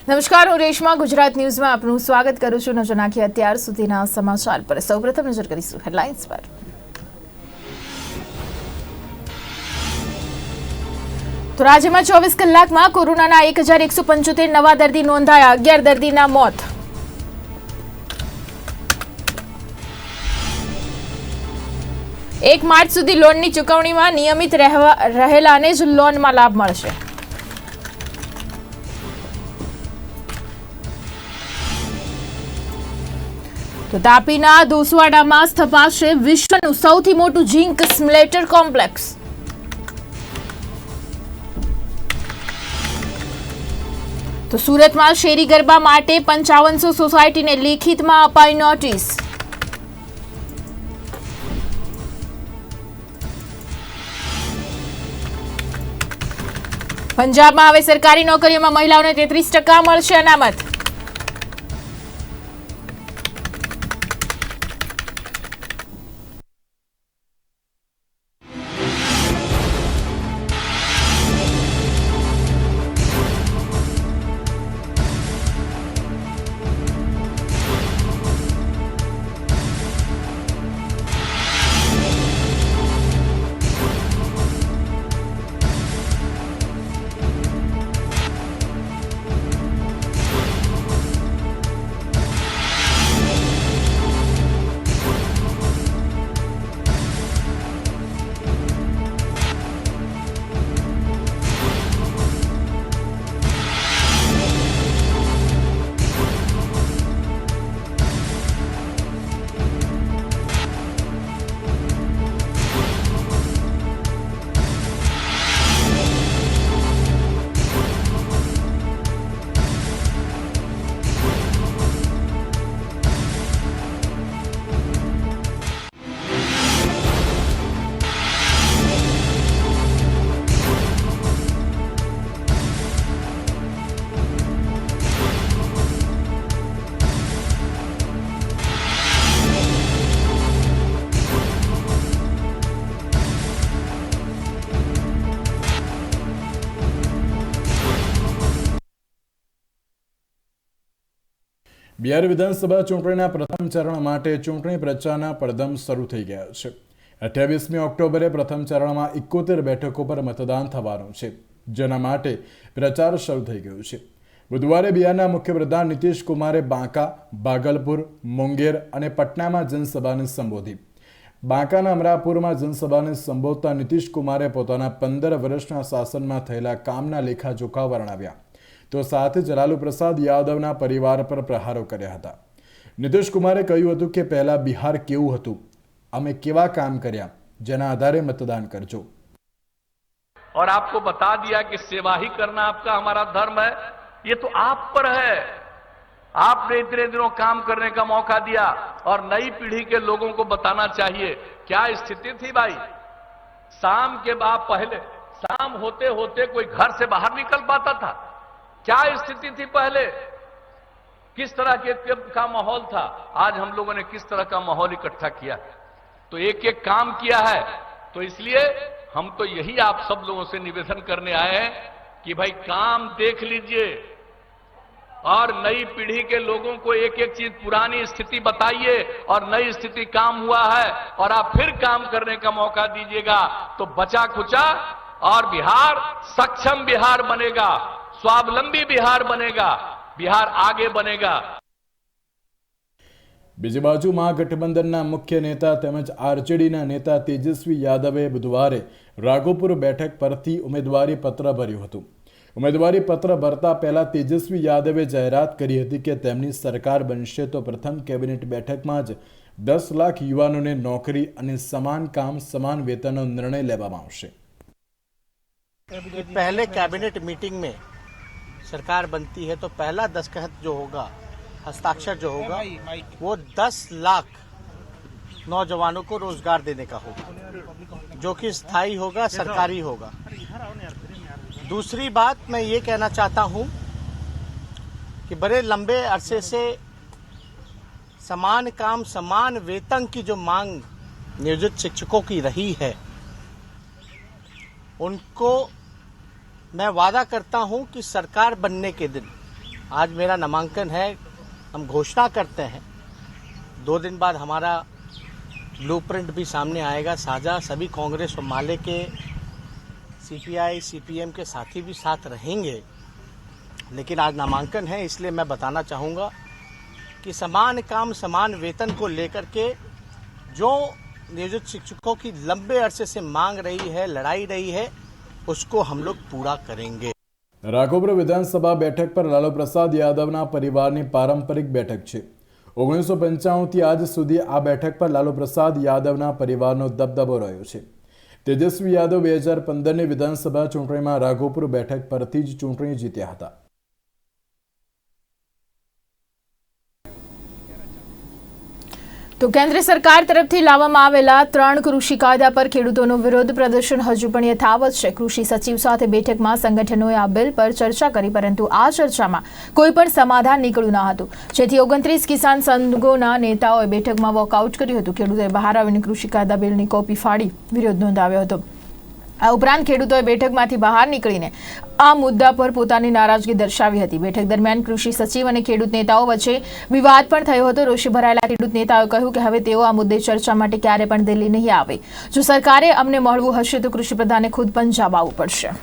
નમસ્કાર, હું રેશમા ગુજરાત ન્યૂઝમાં આપનું સ્વાગત કરું છું. નજર નાખીએ અત્યાર સુધીના સમાચાર પર. સૌપ્રથમ નજર કરીશું હેડલાઇન્સ પર. તો રાજ્યમાં 24 કલાકમાં કોરોનાના 1175 નવા દર્દી નોંધાયા, 11 દર્દીના મોત. એક માર્ચ સુધી લોનની ચૂકવણીમાં નિયમિત રહેલાને જ લોનમાં લાભ મળશે. તો તાપીના દોસવાડામાં સ્થપાશે વિશ્વનું સૌથી મોટું ઝીંક સ્મેલ્ટર કોમ્પ્લેક્સ. તો સુરતમાં શેરી ગરબા માટે 5500 સોસાયટીને લેખિતમાં અપાઈ નોટિસ. પંજાબમાં હવે સરકારી નોકરીઓમાં મહિલાઓને 33% મળશે અનામત. બિહાર વિધાનસભા ચૂંટણીના પ્રથમ ચરણ માટે ચૂંટણી પ્રચારના પડઘમ શરૂ થઈ ગયા છે. 28મી ઓક્ટોબરે પ્રથમ ચરણમાં 71 બેઠકો પર મતદાન થવાનું છે, જેના માટે પ્રચાર શરૂ થઈ ગયો છે. બુધવારે બિહારના મુખ્યપ્રધાન નીતિશ કુમારે બાંકા, ભાગલપુર, મુંગેર અને પટનામાં જનસભાને સંબોધી. બાંકાના અમરાપુરમાં જનસભાને સંબોધતા નીતિશ કુમારે પોતાના 15 વર્ષના શાસનમાં થયેલા કામના લેખાજોખા વર્ણવ્યા. તો સાથે જ લાલુ પ્રસાદ યાદવના પરિવાર પર પ્રહારો કર્યા હતા. નીતિશ કુમારે કહ્યું હતું કે પહેલા બિહાર કેવું હતું, અમે કેવા કામ કર્યા, જેના આધારે मतदान करजो. और आपको बता दिया कि सेवा ही करना आपका हमारा धर्म है. ये तो आप पर है. आपने इतने दिनों काम करने का मौका दिया और नई पीढ़ी के लोगों को बताना चाहिए क्या स्थिति थी भाई. शाम के बाद पहले शाम होते होते कोई घर से बाहर निकल पाता था. क्या स्थिति थी पहले, किस तरह के का माहौल था. आज हम लोगों ने किस तरह का माहौल इकट्ठा किया, तो एक एक काम किया है. तो इसलिए हम तो यही आप सब लोगों से निवेदन करने आए हैं कि भाई काम देख लीजिए और नई पीढ़ी के लोगों को एक एक चीज पुरानी स्थिति बताइए और नई स्थिति काम हुआ है और आप फिर काम करने का मौका दीजिएगा तो बचा खुचा और बिहार सक्षम बिहार बनेगा, स्वावलंबी बिहार बनेगा, बिहार आगे बनेगा. બીજી બાજુ મહાગઠબંધનના મુખ્ય નેતા તેમજ આરજેડીના નેતા તેજસ્વી યાદવે બુધવારે રાઘોપુર બેઠક પરથી ઉમેદવારી પત્ર ભર્યું હતું. ઉમેદવારી પત્ર ભરતા પહેલા તેજસ્વી યાદવે જાહેરાત કરી હતી કે તેમની સરકાર બનશે તો પ્રથમ કેબિનેટ બેઠકમાં જ 10 લાખ યુવાનોને નોકરી અને સમાન કામ સમાન વેતનનો નિર્ણય લેવામાં આવશે. पहले कैबिनेट मीटिंग में सरकार बनती है तो पहला दस्तखत जो होगा, हस्ताक्षर जो होगा, वो 10 लाख नौजवानों को रोजगार देने का होगा, जो कि स्थायी होगा, सरकारी होगा. दूसरी बात मैं ये कहना चाहता हूं कि बड़े लंबे अरसे से समान काम समान वेतन की जो मांग नियोजित शिक्षकों की रही है, उनको मैं वादा करता हूं कि सरकार बनने के दिन आज मेरा नामांकन है, हम घोषणा करते हैं। 2 दिन बाद हमारा ब्लूप्रिंट भी सामने आएगा साझा। सभी कांग्रेस और माले के सीपीआई सीपीएम के साथी भी साथ रहेंगे, लेकिन आज नामांकन है, इसलिए मैं बताना चाहूँगा कि समान काम समान वेतन को लेकर के जो नियोजित शिक्षकों की लंबे अरसे से मांग रही है, लड़ाई रही है, उसको हम लोग पूरा करेंगे। राघोपुर विधानसभा बैठक पर लालू प्रसाद यादवना परिवाરની પારંપરિક બેઠક છે। 1995 થી આજ સુધી આ બેઠક પર લાલુ પ્રસાદ યાદવના પરિવારનો દબદબો રહ્યો છે। તેજસ્વી યાદવ 2015ની વિધાનસભા ચૂંટણીમાં રાઘોપુર બેઠક પરથી જ ચૂંટણી જીત્યા હતા। તો કેન્દ્ર સરકાર તરફથી લાવવામાં આવેલા 3 કૃષિ કાયદા પર ખેડૂતોનો વિરોધ પ્રદર્શન હજુ પણ યથાવત છે। કૃષિ સચિવ સાથે બેઠકમાં સંગઠનોએ આ બિલ પર ચર્ચા કરી, પરંતુ આ ચર્ચામાં કોઈ પણ સમાધાન નીકળ્યું ન હતું, જેથી 29 કિસાન સંઘોના નેતાઓએ બેઠકમાં વોકઆઉટ કર્યું હતું। ખેડૂતોએ બહાર આવીને કૃષિ કાયદા બિલની કોપી ફાડી વિરોધ નોંધાવ્યો હતો। આ ઉપરાંત ખેડૂતોએ બેઠકમાંથી બહાર નીકળીને આ મુદ્દા પર પોતાની નારાજગી દર્શાવી હતી। બેઠક દરમિયાન કૃષિ સચિવ અને ખેડૂત નેતાઓ વચ્ચે વિવાદ પણ થયો હતો। રોષે ભરાયેલા ખેડૂત નેતાઓએ કહ્યું કે હવે તેઓ આ મુદ્દે ચર્ચા માટે ક્યારે પણ દિલ્હી નહીં આવે। જો સરકારે અમને મળવું હશે તો કૃષિ પ્રધાને ખુદ પંજાબ આવવું પડશે।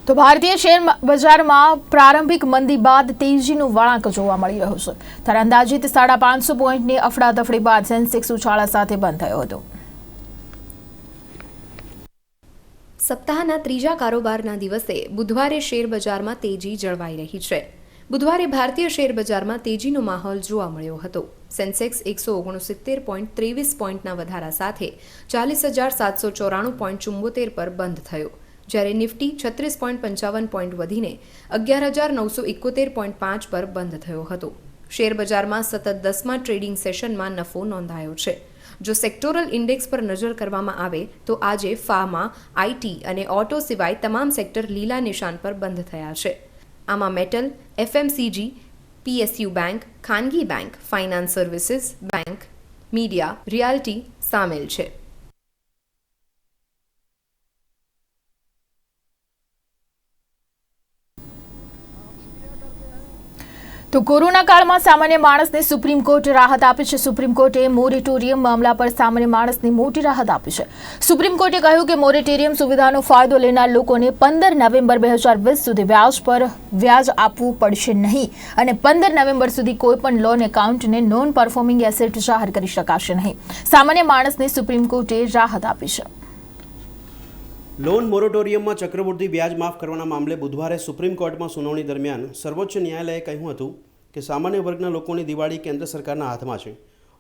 તો ભારતીય શેર બજારમાં પ્રારંભિક મંદી બાદ તેજીનો વળાંક જોવા મળી રહ્યો છે। ત્યારે અંદાજિત 550 પોઈન્ટની અફડાતફડી બાદ સેન્સેક્સ ઉછાળા સાથે બંધ થયો હતો। સપ્તાહના ત્રીજા કારોબારના દિવસે બુધવારે શેર બજારમાં તેજી જળવાઈ રહી છે। બુધવારે ભારતીય શેર બજારમાં તેજીનો માહોલ જોવા મળ્યો હતો। સેન્સેક્સ 169.23 પોઈન્ટના વધારા સાથે 40,794.74 પર બંધ થયો, જ્યારે નિફ્ટી 36.55 પોઈન્ટ વધીને 11,971.5 પર બંધ થયો હતો। શેર બજારમાં સતત 10મા ટ્રેડિંગ સેશનમાં નફો નોંધાયો છે। જો સેક્ટોરલ ઇન્ડેક્સ પર નજર કરવામાં આવે તો આજે ફાર્મા, આઈટી અને ઓટો સિવાય તમામ સેક્ટર લીલા નિશાન પર બંધ થયા છે। આમાં મેટલ, એફએમસીજી, પીએસયુ બેંક, ખાનગી bank, finance services, bank, media, realty સામેલ છે। તો કોરોના કાળમાં સામાન્ય માણસને સુપ્રીમ કોર્ટે રાહત આપી છે। સુપ્રીમ કોર્ટે મોરેટોરિયમ મામલા પર સામાન્ય માણસને મોટી રાહત આપી છે। સુપ્રીમ કોર્ટે કહ્યું કે મોરેટોરિયમ સુવિધાનો ફાયદો લેનાર લોકોને 15 નવેમ્બર 2020 સુધી વ્યાજ પર વ્યાજ આપવું પડશે નહીં, અને 15 નવેમ્બર સુધી કોઈપણ લોન એકાઉન્ટને નોન પરફોર્મિંગ એસેટ જાહેર કરી શકાશે નહીં। સામાન્ય માણસને સુપ્રીમ કોર્ટે રાહત આપી છે। લોન મોરેટોરિયમમાં ચક્રવૃદ્ધિ વ્યાજ માફ કરવાના મામલે બુધવારે સુપ્રીમ કોર્ટમાં સુનાવણી દરમિયાન સર્વોચ્ચ ન્યાયાલયે કહ્યું હતું કે સામાન્ય વર્ગના લોકોની દિવાળી કેન્દ્ર સરકારના હાથમાં છે।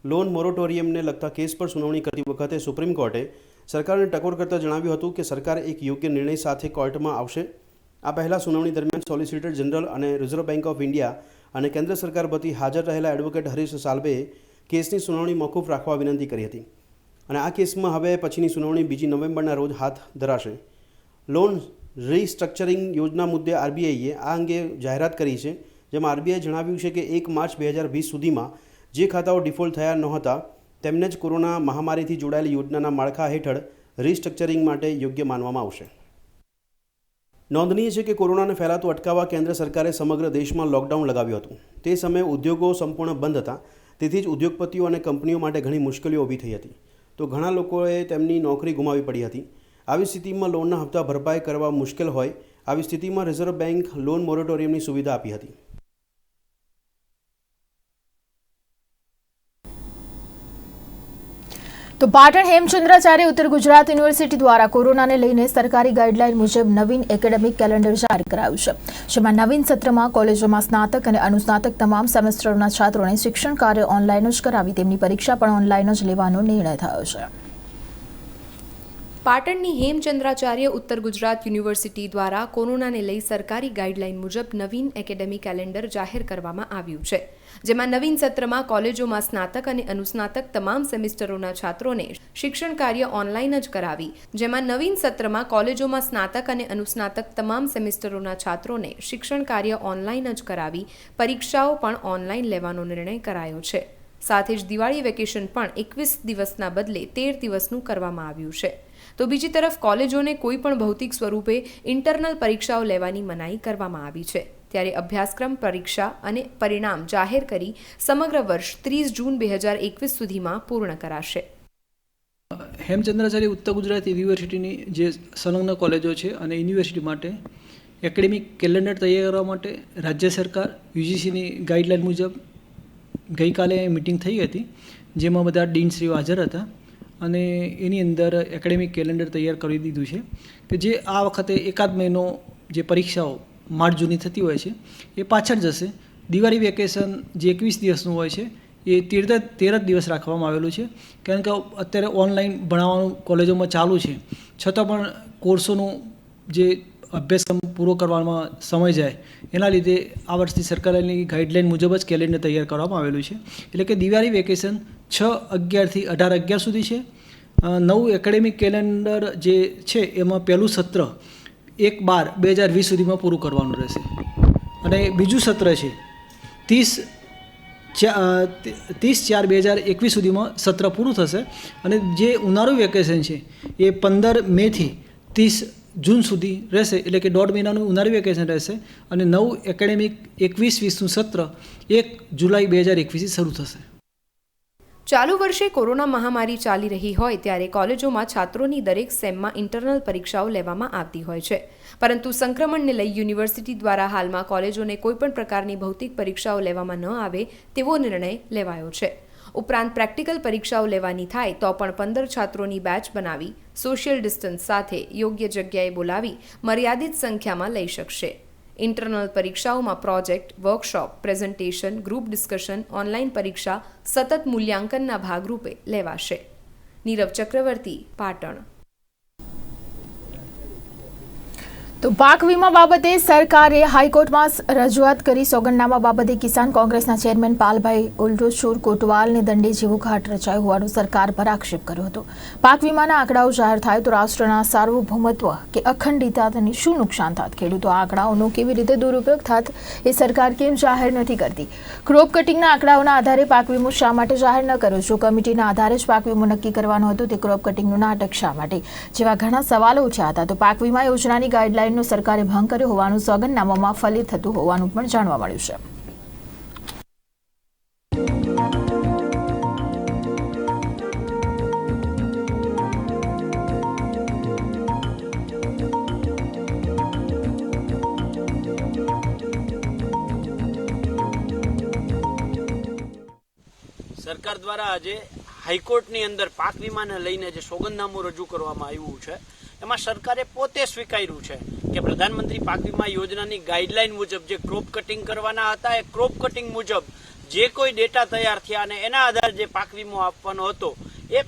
લોન મોરેટોરિયમને લગતા કેસ પર સુનાવણી કરતી વખતે સુપ્રીમ કોર્ટે સરકારને ટકોર કરતા જણાવ્યું હતું કે સરકાર એક યોગ્ય નિર્ણય સાથે કોર્ટમાં આવશે। આ પહેલાં સુનાવણી દરમિયાન સોલિસિટર જનરલ અને રિઝર્વ બેંક ઓફ ઇન્ડિયા અને કેન્દ્ર સરકાર વતી હાજર રહેલા એડવોકેટ હરીશ સાલ્વેએ કેસની સુનાવણી મોકૂફ રાખવા વિનંતી કરી હતી, અને આ કેસમાં હવે પછીની સુનાવણી 2 નવેમ્બરના રોજ હાથ ધરાશે। લોન રીસ્ટ્રક્ચરિંગ યોજના મુદ્દે આરબીઆઈએ આ અંગે જાહેરાત કરી છે, જેમાં આરબીઆઈએ જણાવ્યું છે કે 1 માર્ચ 2020 સુધીમાં જે ખાતાઓ ડિફોલ્ટ થયા નહોતા તેમને જ કોરોના મહામારીથી જોડાયેલી યોજનાના માળખા હેઠળ રીસ્ટ્રક્ચરિંગ માટે યોગ્ય માનવામાં આવશે। નોંધનીય છે કે કોરોનાને ફેલાતો અટકાવવા કેન્દ્ર સરકારે સમગ્ર દેશમાં લોકડાઉન લગાવ્યું હતું। તે સમયે ઉદ્યોગો સંપૂર્ણ બંધ હતા, તેથી જ ઉદ્યોગપતિઓ અને કંપનીઓ માટે ઘણી મુશ્કેલીઓ ઊભી થઈ હતી। તો ઘણા લોકોએ તેમની નોકરી ગુમાવી પડી હતી। આવી સ્થિતિમાં લોનના હપ્તા ભરપાઈ કરવા મુશ્કેલ હોય, આવી સ્થિતિમાં રિઝર્વ બેંક લોન મોરેટોરિયમની સુવિધા આપી હતી। તો પાટણ હેમચંદ્રાચાર્ય ઉત્તર ગુજરાત યુનિવર્સિટી દ્વારા કોરોનાને લઈને સરકારી ગાઈડલાઈન મુજબ નવીન એકેડેમિક કેલેન્ડર જાહેર કરાયું છે, જેમાં નવીન સત્રમાં કોલેજોમાં સ્નાતક અને અનુસ્નાતક તમામ સેમેસ્ટરોના છાત્રોને શિક્ષણ કાર્ય ઓનલાઈન જ કરાવી તેમની પરીક્ષા પણ ઓનલાઈન જ લેવાનો નિર્ણય થયો છે। પાટણની હેમચંદ્રાચાર્ય ઉત્તર ગુજરાત યુનિવર્સિટી દ્વારા કોરોનાને લઈ સરકારી ગાઈડલાઈન મુજબ નવીન એકેડેમી કેલેન્ડર જાહેર કરવામાં આવ્યું છે, જેમાં નવીન સત્રમાં કોલેજોમાં સ્નાતક અને અનુસ્નાતક તમામ સેમિસ્ટરોના છાત્રોને શિક્ષણ કાર્ય ઓનલાઈન જ કરાવી, જેમાં નવીન સત્રમાં કોલેજોમાં સ્નાતક અને અનુસ્નાતક તમામ સેમિસ્ટરોના છાત્રોને શિક્ષણ કાર્ય ઓનલાઈન જ કરાવી પરીક્ષાઓ પણ ઓનલાઈન લેવાનો નિર્ણય કરાયો છે. સાથે જ દિવાળી વેકેશન પણ 21 દિવસના બદલે 13 દિવસનું કરવામાં આવ્યું છે. તો બીજી તરફ કોલેજોને કોઈ પણ ભૌતિક સ્વરૂપે ઇન્ટરનલ પરીક્ષાઓ લેવાની મનાઈ કરવામાં આવી છે. ત્યારે અભ્યાસક્રમ, પરીક્ષા અને પરિણામ જાહેર કરી સમગ્ર વર્ષ 30 જૂન 2021 સુધીમાં પૂર્ણ કરાશે. હેમચંદ્રાચાર્ય ઉત્તર ગુજરાત યુનિવર્સિટીની જે સંલગ્ન કોલેજો છે અને યુનિવર્સિટી માટે એકેડેમિક કેલેન્ડર તૈયાર કરવા માટે રાજ્ય સરકાર યુજીસીની ગાઈડલાઈન મુજબ ગઈકાલે મિટિંગ થઈ હતી, જેમાં બધા ડીનશ્રીઓ હાજર હતા અને એની અંદર એકેડેમિક કેલેન્ડર તૈયાર કરી દીધું છે કે જે આ વખતે એકાદ મહિનો જે પરીક્ષાઓ માર્ચ જૂની થતી હોય છે એ પાછળ જશે. દિવાળી વેકેશન જે 21 દિવસનું હોય છે એ 13 દિવસ રાખવામાં આવેલું છે, કારણ કે અત્યારે ઓનલાઈન ભણાવવાનું કોલેજોમાં ચાલુ છે, છતાં પણ કોર્સોનું જે અભ્યાસક્રમ પૂરો કરવામાં સમય જાય એના લીધે આ વર્ષથી સરકારની ગાઈડલાઈન મુજબ જ કેલેન્ડર તૈયાર કરવામાં આવેલું છે. એટલે કે દિવાળી વેકેશન 6/11 થી 18/11 સુધી છે. નવું એકેડેમિક કેલેન્ડર જે છે એમાં પહેલું સત્ર 1/12/2020 સુધીમાં પૂરું કરવાનું રહેશે અને બીજું સત્ર છે 30/4/2021 સુધીમાં સત્ર પૂરું થશે અને જે ઉનાળુ વેકેશન છે એ 15 મેથી 30 જૂન સુધી રહેશે. એટલે કે 1.5 મહિનાનું ઉનાળુ વેકેશન રહેશે અને નવું એકેડેમિક 21-20નું સત્ર 1 જુલાઈ 2021 શરૂ થશે. ચાલુ વર્ષે કોરોના મહામારી ચાલી રહી હોય ત્યારે કોલેજોમાં છાત્રોની દરેક સેમમાં ઇન્ટરનલ પરીક્ષાઓ લેવામાં આવતી હોય છે, પરંતુ સંક્રમણને લઈ યુનિવર્સિટી દ્વારા હાલમાં કોલેજોને કોઈપણ પ્રકારની ભૌતિક પરીક્ષાઓ લેવામાં ન આવે તેવો નિર્ણય લેવાયો છે. ઉપરાંત પ્રેક્ટિકલ પરીક્ષાઓ લેવાની થાય તો પણ 15 છાત્રોની બેચ બનાવી સોશિયલ ડિસ્ટન્સ સાથે યોગ્ય જગ્યાએ બોલાવી મર્યાદિત સંખ્યામાં લઈ શકશે. ઇન્ટરનલ પરીક્ષાઓમાં project, workshop, presentation, group discussion, online પરીક્ષા સતત મૂલ્યાંકનના ભાગરૂપે લેવાશે. નીરવ ચક્રવર્તી, પાટણ. તો પાક વીમા બાબતે સરકારે હાઈકોર્ટમાં રજૂઆત કરી. સોગંદનામા બાબતે કિસાન કોંગ્રેસના ચેરમેન પાલભાઈ ઉલ્ટોચુર કોટવાલને દંડે જેવું ઘાટ રચાયું હોવાનું સરકાર પર આક્ષેપ કર્યો હતો. પાક વીમાના આંકડાઓ જાહેર થાય તો રાષ્ટ્રના સાર્વભૌમત્વ કે અખંડિતતાને શું નુકસાન થાત? ખેડૂતો આંકડાઓનો કેવી રીતે દુરુપયોગ થાત એ સરકાર કેમ જાહેર નથી કરતી? ક્રોપ કટિંગના આંકડાઓના આધારે પાક વીમો શા માટે જાહેર ન કર્યો? જો કમિટીના આધારે જ પાક વીમો નક્કી કરવાનો હતો તે ક્રોપ કટિંગનું નાટક શા માટે? જેવા ઘણા સવાલો ઉઠ્યા હતા. તો પાક વીમા યોજનાની ગાઈડલાઈન સરકારે ભંગ કર્યો હોવાનું સોગંદનામામાં ફલિત થતું હોવાનું પણ જાણવા મળ્યું છે. સરકાર દ્વારા આજે હાઈકોર્ટની અંદર પાક વીમાને લઈને જે સોગંદનામું રજૂ કરવામાં આવ્યું છે એમાં સરકારે પોતે સ્વીકાર્યું છે કે પ્રધાનમંત્રી પાક વીમા યોજનાની ગાઈડલાઈન મુજબ જે ક્રોપ કટિંગ કરવાના હતા એ ક્રોપ કટિંગ મુજબ જે કોઈ ડેટા તૈયાર થયા અને એના આધારે જે પાક વીમો આપવાનો હતો એ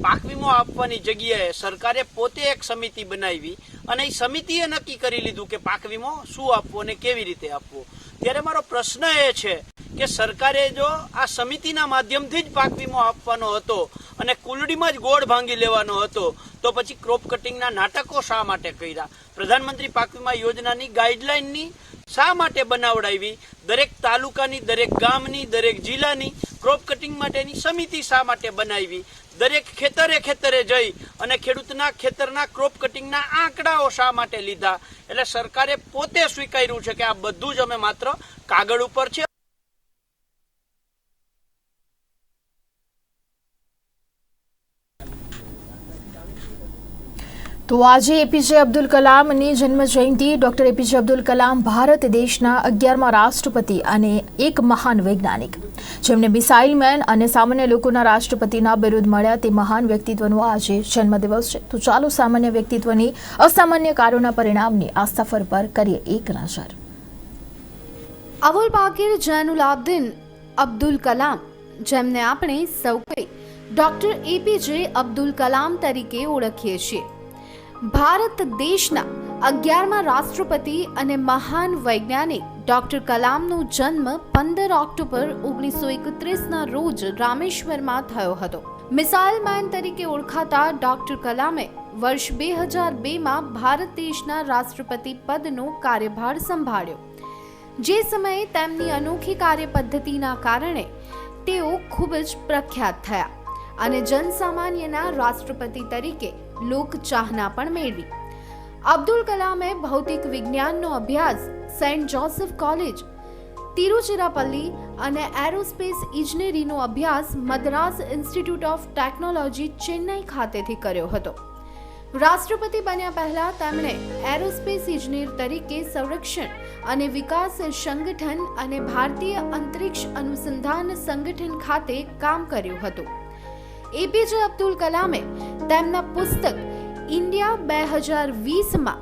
પાક વીમો આપવાની જગ્યાએ સરકારે પોતે એક સમિતિ બનાવી અને એ સમિતિએ નક્કી કરી લીધું કે પાક વીમો શું આપવો અને કેવી રીતે આપવો. ત્યારે મારો પ્રશ્ન એ છે કે સરકારે જો આ સમિતિના માધ્યમથી જ પાક વીમો આપવાનો હતો અને કુલડીમાં જ ગોળ ભાંગી લેવાનો હતો તો પછી ક્રોપ કટિંગના નાટકો શા માટે કર્યા? પ્રધાનમંત્રી પાક વીમા યોજનાની ગાઈડલાઈનની શા માટે બનાવડાવી? દરેક તાલુકાની, દરેક ગામની, દરેક જિલ્લાની ક્રોપ કટિંગ માટેની સમિતિ શા માટે બનાવી? દરેક ખેતરે જઈ અને ખેડૂતના ખેતરના ક્રોપ કટિંગના આંકડાઓ શા માટે લીધા? એટલે સરકારે પોતે સ્વીકાર્યું છે કે આ બધું જ અમે માત્ર કાગળ ઉપર છે. તો આજે એપીજે અબ્દુલ કલામની જન્મ જયંતિ. ડોક્ટર એપીજે અબ્દુલ કલામ ભારત દેશના 11મા રાષ્ટ્રપતિ અને એક મહાન વૈજ્ઞાનિક, જેમને મિસાઇલ મેન અને સામાન્ય લોકોના રાષ્ટ્રપતિના બિરુદ મળ્યા તે મહાન વ્યક્તિત્વનો આજે જન્મદિવસ છે. તો ચાલો સામાન્ય વ્યક્તિત્વની અસામાન્ય કાર્યોના પરિણામની આ સફર પર કરીએ એક નજર. અબુલ પાકીર જૈનુલ આબદીન અબ્દુલ કલામ, જેમને આપણે સૌ કોઈ ડોક્ટર એપીજે અબ્દુલ કલામ તરીકે ઓળખીએ છીએ, ભારત દેશના 11મા રાષ્ટ્રપતિ અને મહાન વૈજ્ઞાનિક ડોક્ટર કલામનો જન્મ 15 ઓક્ટોબર 1931ના રોજ રામેશ્વરમાં થયો હતો. મિસાઇલ મેન તરીકે ઓળખાતા ડોક્ટર કલામે વર્ષ 2002માં ભારત દેશના રાષ્ટ્રપતિ પદનો કાર્યભાર સંભાળ્યો. જે સમયે તેમની અનોખી કાર્યપદ્ધતિના કારણે તેઓ ખૂબ જ પ્રખ્યાત થયા અને જનસામાન્યના રાષ્ટ્રપતિ તરીકે લોકચાહના પણ મેળવી. અબ્દુલ કલામે ભૌતિક વિજ્ઞાનનો અભ્યાસ સેન્ટ જોસેફ કોલેજ, તિરુચિરાપલ્લી અને એરોસ્પેસ ઇજનેરીનો અભ્યાસ Madras institute of technology, Chennai ખાતેથી કર્યો હતો. રાષ્ટ્રપતિ બન્યા પહેલા તેમણે એરોસ્પેસ ઇજનેર તરીકે સંરક્ષણ અને વિકાસ સંગઠન અને ભારતીય અંતરિક્ષ અનુસંધાન સંગઠન ખાતે કામ કર્યું હતું. એપીજે અબ્દુલ કલામે તેમના પુસ્તક ઇન્ડિયા 2020માં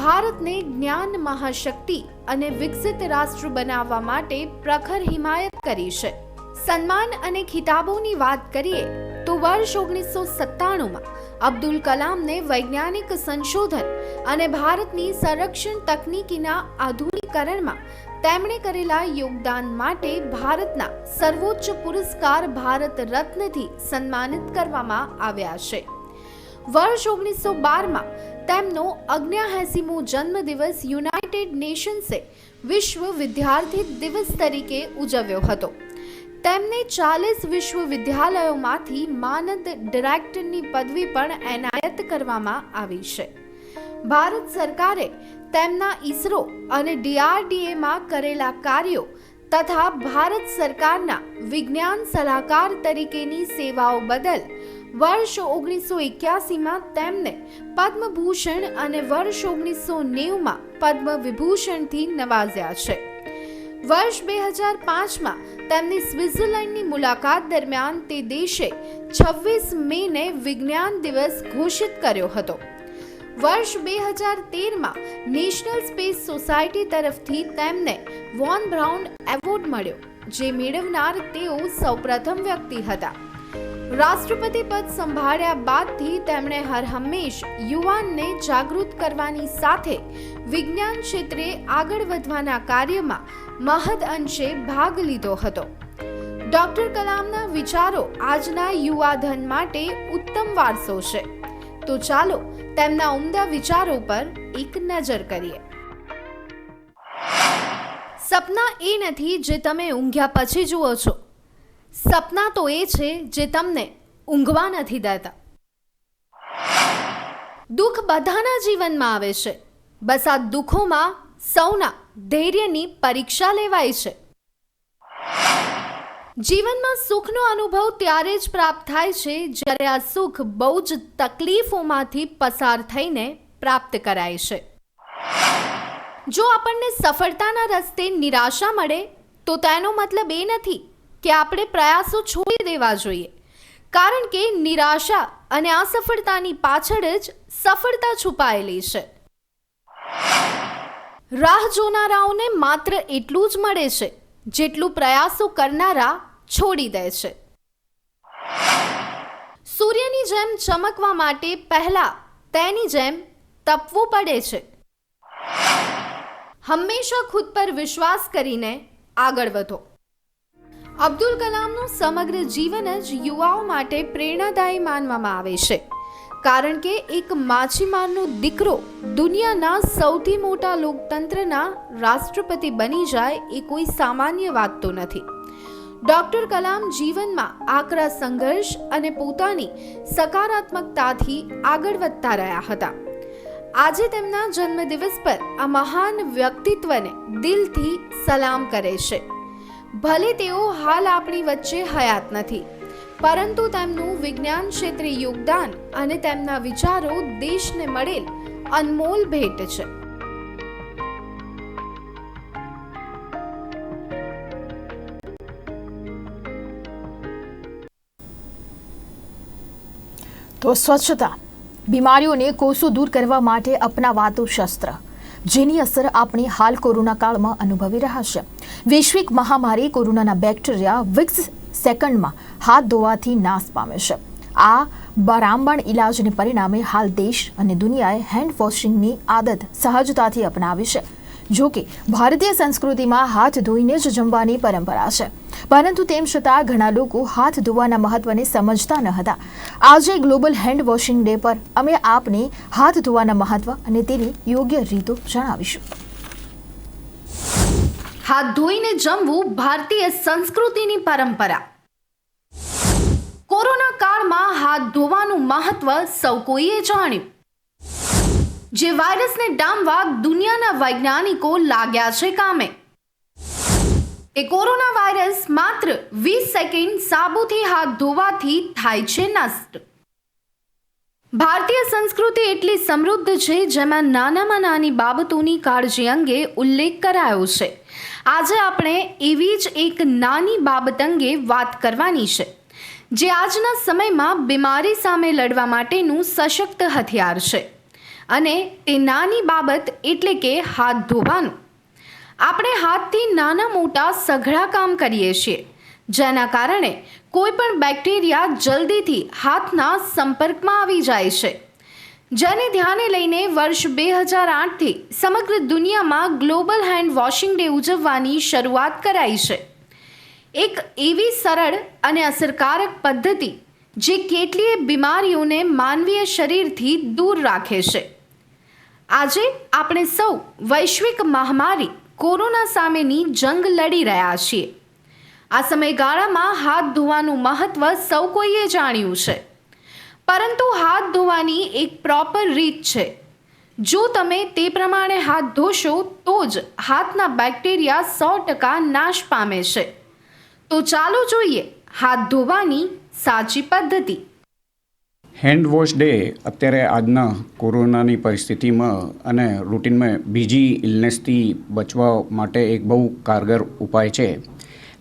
ભારતને જ્ઞાન મહાશક્તિ અને વિકસિત રાષ્ટ્ર બનાવવા માટે પ્રખર હિમાયત કરી છે. સન્માન અને ખિતાબોની વાત કરીએ તો વર્ષ 1997માં અબ્દુલ કલામને વૈજ્ઞાનિક સંશોધન અને ભારતની સંરક્ષણ તકનીકીના આધુનિકરણમાં તેમણે કરેલા યોગદાન માટે ભારતના સર્વોચ્ચ પુરસ્કાર ભારત રત્નથી સન્માનિત કરવામાં આવ્યા છે. વર્ષ 1912માં તેમનો 79મો જન્મદિવસ યુનાઇટેડ નેશન્સે વિશ્વ વિદ્યાર્થી દિવસ તરીકે ઉજવ્યો હતો. તેમને 40 વિશ્વવિદ્યાલયોમાંથી માનદ ડિરેક્ટરની પદવી પણ એનાયત કરવામાં આવી છે. ભારત સરકારે તેમના ઇસરો અને DRDAમાં કરેલા કાર્યો તથા ભારત સરકારના વિજ્ઞાન સલાહકાર તરીકેની સેવાઓ બદલ વર્ષ 1981માં તેમને પદ્મભૂષણ અને વર્ષ 1990માં પદ્મ વિભૂષણથી નવાજ્યા છે. વર્ષ 2005માં તેમની સ્વિટ્ઝરલેન્ડની મુલાકાત દરમિયાન તે દેશે 26 મેને વિજ્ઞાન દિવસ ઘોષિત કર્યો હતો. વર્ષ 2013માં નેશનલ સ્પેસ સોસાયટી તરફથી તેમને વોન બ્રાઉન એવોર્ડ મળ્યો, જે મેળવનાર તેઓ સૌપ્રથમ વ્યક્તિ હતા. રાષ્ટ્રપતિ પદ સંભાળ્યા બાદથી તેમણે હરહંમેશ યુવાનને જાગૃત કરવાની સાથે વિજ્ઞાન ક્ષેત્રે આગળ વધવાના કાર્યમાં મહદ અંશે ભાગ લીધો હતો. ડોક્ટર કલામના વિચારો આજના યુવાધન માટે ઉત્તમ વારસો છે. તો ચાલો તેમના ઉમદા વિચારો પર એક નજર કરીએ. સપના એ નથી જે તમે ઊંઘ્યા પછી જુઓ છો. સપના તો એ છે જે તમને ઊંઘવા નથી દેતા. દુઃખ બધાના જીવનમાં આવે છે. બસ આ દુઃખોમાં સૌના ધૈર્યની પરીક્ષા લેવાય છે. જીવનમાં સુખનો અનુભવ ત્યારે જ પ્રાપ્ત થાય છે જ્યારે આ સુખ બહુ જ તકલીફોમાંથી પસાર થઈને પ્રાપ્ત કરાય છે. જો આપણને સફળતાના રસ્તે નિરાશા મળે તો તેનો મતલબ એ નથી કે આપણે પ્રયાસો છોડી દેવા જોઈએ, કારણ કે નિરાશા અને અસફળતાની પાછળ જ સફળતા છુપાયેલી છે. રાહ જોનારાઓને માત્ર એટલું જ મળે છે જેટલું પ્રયાસો કરનારા છોડી દે છે. સૂર્યની જેમ ચમકવા માટે પહેલા તેની જેમ તપવું પડે છે. હંમેશા ખુદ પર વિશ્વાસ કરીને આગળ વધો. અબ્દુલ કલામનું સમગ્ર જીવન જ યુવાઓ માટે પ્રેરણાદાયી માનવામાં આવે છે, કારણ કે એક માછીમારનો દીકરો દુનિયાના સૌથી મોટા લોકતંત્રના રાષ્ટ્રપતિ બની જાય એ કોઈ સામાન્ય વાત તો નથી. ડોક્ટર કલામ જીવનમાં આકરા સંઘર્ષ અને પોતાની સકારાત્મકતાથી આગળ વધતા રહ્યા હતા. આજે તેમના જન્મદિવસ પર આ મહાન વ્યક્તિત્વને દિલથી સલામ કરે છે. ભલે તેઓ હાલ આપણી વચ્ચે હયાત નથી, પરંતુ તેમનું વિજ્ઞાન ક્ષેત્રે યોગદાન અને તેમના વિચારો દેશને મળેલ અનમોલ ભેટ છે. તો સ્વચ્છતા બીમારીઓને કોસો દૂર કરવા માટે અપનાવાતું શસ્ત્ર, જેની અસર આપણે હાલ કોરોના કાળમાં અનુભવી રહ્યા છે. વૈશ્વિક મહામારી કોરોનાના બેક્ટેરિયા 20 સેકન્ડમાં હાથ ધોવાથી નાશ પામે છે. આ રામબાણ ઇલાજને પરિણામે હાલ દેશ અને દુનિયાએ હેન્ડ વોશિંગની આદત સહજતાથી અપનાવી છે. જો કે ભારતીય સંસ્કૃતિમાં હાથ ધોઈને જ જમવાની પરંપરા છે, પરંતુ તેમ છતાં ઘણા લોકો હાથ ધોવાના મહત્વને સમજતા ન હતા. આજે ગ્લોબલ હેન્ડ વોશિંગ ડે પર અમે આપને હાથ ધોવાના મહત્વ અને તેની યોગ્ય રીતો જણાવીશું. હાથ ધોઈને જમવું ભારતીય સંસ્કૃતિની પરંપરા. કોરોના કાળમાં હાથ ધોવાનું મહત્વ સૌ કોઈએ જાણ્યું. જે વાયરસને ડામવા દુનિયાના વૈજ્ઞાનિકો લાગ્યા છે કામે. એ કોરોના વાયરસ માત્ર 20 સેકન્ડ સાબુથી હાથ ધોવાથી થાય છે નષ્ટ. ભારતીય સંસ્કૃતિ એટલી સમૃદ્ધ છે જેમાં નાનામાં નાની બાબતોની કાળજી અંગે ઉલ્લેખ કરાયો છે. આજે આપણે એવી જ એક નાની બાબત અંગે વાત કરવાની છે, જે આજના સમયમાં બીમારી સામે લડવા માટેનું સશક્ત હથિયાર છે. અને તે નાની બાબત એટલે કે હાથ ધોવાનું. આપણે હાથથી નાના મોટા સઘળા કામ કરીએ છીએ, જેના કારણે કોઈ પણ બેક્ટેરિયા જલ્દીથી હાથના સંપર્કમાં આવી જાય છે. જેને ધ્યાને લઈને વર્ષ 2008થી સમગ્ર દુનિયામાં ગ્લોબલ હેન્ડ વોશિંગ ડે ઉજવવાની શરૂઆત કરાઈ છે. એક એવી સરળ અને અસરકારક પદ્ધતિ જે કેટલીય બીમારીઓને માનવીય શરીરથી દૂર રાખે છે. આજે આપણે સૌ વૈશ્વિક મહામારી કોરોના સામેની જંગ લડી રહ્યા છીએ. આ સમયગાળામાં હાથ ધોવાનું મહત્વ સૌ કોઈએ જાણ્યું છે, પરંતુ હાથ ધોવાની એક પ્રોપર રીત છે. જો તમે તે પ્રમાણે હાથ ધોશો તો જ હાથના બેક્ટેરિયા 100% નાશ પામે છે. તો ચાલો જોઈએ હાથ ધોવાની સાચી પદ્ધતિ. હેન્ડ વોશ ડે અત્યારે આજના કોરોનાની પરિસ્થિતિમાં અને રૂટીનમાં બીજી ઇલનેસથી બચવા માટે એક બહુ કારગર ઉપાય છે.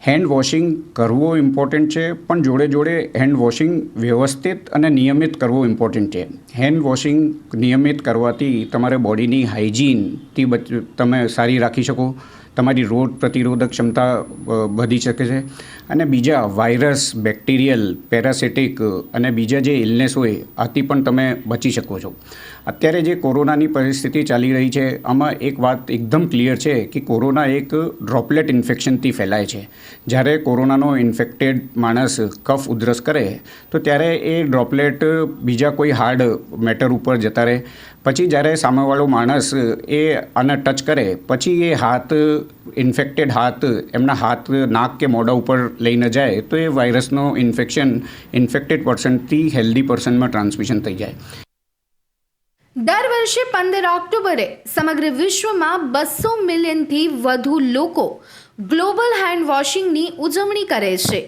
હેન્ડ વોશિંગ કરવો ઇમ્પોર્ટન્ટ છે, પણ જોડે જોડે હેન્ડ વોશિંગ વ્યવસ્થિત અને નિયમિત કરવો ઇમ્પોર્ટન્ટ છે. હેન્ડ વોશિંગ નિયમિત કરવાથી તમારે બોડીની હાઇજીનથી તમે સારી રાખી શકો, તમારી રોગ પ્રતિરોધક ક્ષમતા વધી શકે છે, અને બીજા વાયરસ, બેક્ટેરિયલ, પેરાસિટિક અને બીજા જે ઇલનેસ હોય આથી પણ તમે બચી શકો છો. અત્યારે જે કોરોનાની પરિસ્થિતિ ચાલી રહી છે, આમાં એક વાત એકદમ ક્લિયર છે કે કોરોના એક ડ્રોપલેટ ઇન્ફેક્શનથી ફેલાય છે. જ્યારે કોરોનાનો ઇન્ફેક્ટેડ માણસ કફ ઉધરસ કરે તો ત્યારે એ ડ્રોપલેટ બીજા કોઈ હાર્ડ મેટર ઉપર જતા રહે. પછી જ્યારે સામેવાળો માણસ એ આને ટચ કરે પછી એ હાથ, ઇન્ફેક્ટેડ હાથ એમના હાથ, નાક કે મોઢા ઉપર લઈને જાય તો એ વાયરસનો ઇન્ફેક્શન ઇન્ફેક્ટેડ પર્સનથી હેલ્ધી પર્સનમાં ટ્રાન્સમિશન થઈ જાય. દર વર્ષે 15 ઓક્ટોબરે સમગ્ર વિશ્વમાં 200 મિલિયનથી વધુ લોકો ગ્લોબલ હેન્ડ વોશિંગની ઉજવણી કરે છે.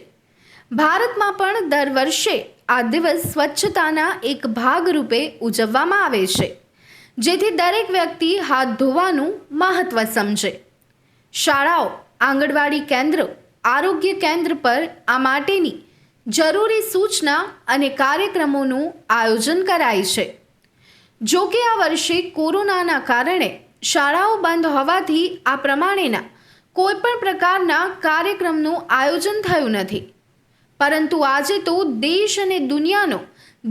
ભારતમાં પણ દર વર્ષે આ દિવસ સ્વચ્છતાના એક ભાગરૂપે ઉજવવામાં આવે છે, જેથી દરેક વ્યક્તિ હાથ ધોવાનું મહત્વ સમજે. શાળાઓ, આંગણવાડી કેન્દ્રો, આરોગ્ય કેન્દ્ર પર આ માટેની જરૂરી સૂચના અને કાર્યક્રમોનું આયોજન કરાય છે. જો કે આ વર્ષે કોરોનાના કારણે શાળાઓ બંધ હોવાથી આ પ્રમાણેના કોઈ પણ પ્રકારના કાર્યક્રમનું આયોજન થયું નથી. પરંતુ આજે તો દેશ અને દુનિયાનો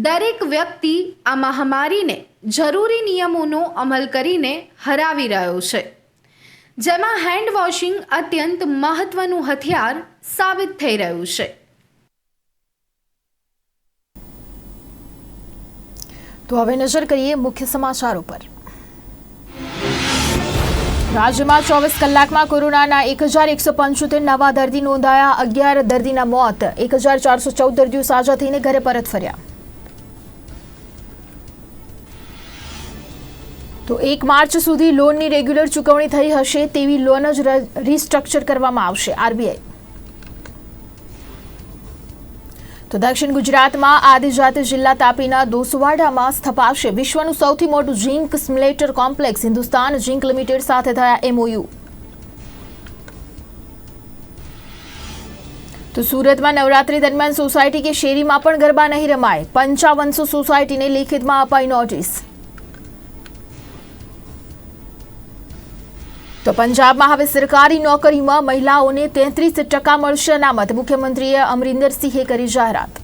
દરેક વ્યક્તિ આ મહામારીને જરૂરી નિયમોનો અમલ કરીને હરાવી રહ્યો છે, જેમાં હેન્ડ વોશિંગ અત્યંત મહત્વનું હથિયાર સાબિત થઈ રહ્યું છે. તો હવે નજર કરીએ મુખ્ય સમાચારો પર. રાજ્યમાં 24 કલાકમાં કોરોનાના 1175 નવા દર્દી નોંધાયા. 11 દર્દીના મોત, 1414 દર્દીઓ સાજા થઈને ઘરે પરત ફર્યા. તો 1 માર્ચ સુધી લોનની રેગ્યુલર ચૂકવણી થઈ હશે તેવી લોન જ રીસ્ટ્રક્ચર કરવામાં આવશે. આરબીઆઈ. તો દક્ષિણ ગુજરાતમાં આદિજાતિ જિલ્લા તાપીના દોસવાડામાં સ્થપાશે વિશ્વનું સૌથી મોટું zinc smelter complex. Hindustan zinc limited સાથે થયા MOU. તો સુરતમાં નવરાત્રી દરમિયાન સોસાયટી કે શેરીમાં પણ ગરબા નહીં રમાય. 5500 સોસાયટીને લેખિતમાં અપાઈ નોટિસ. તો પંજાબમાં હવે સરકારી નોકરીમાં મહિલાઓને 33% મળશે અનામત. મુખ્યમંત્રીએ અમરિંદરસિંહે કરી જાહેરાત.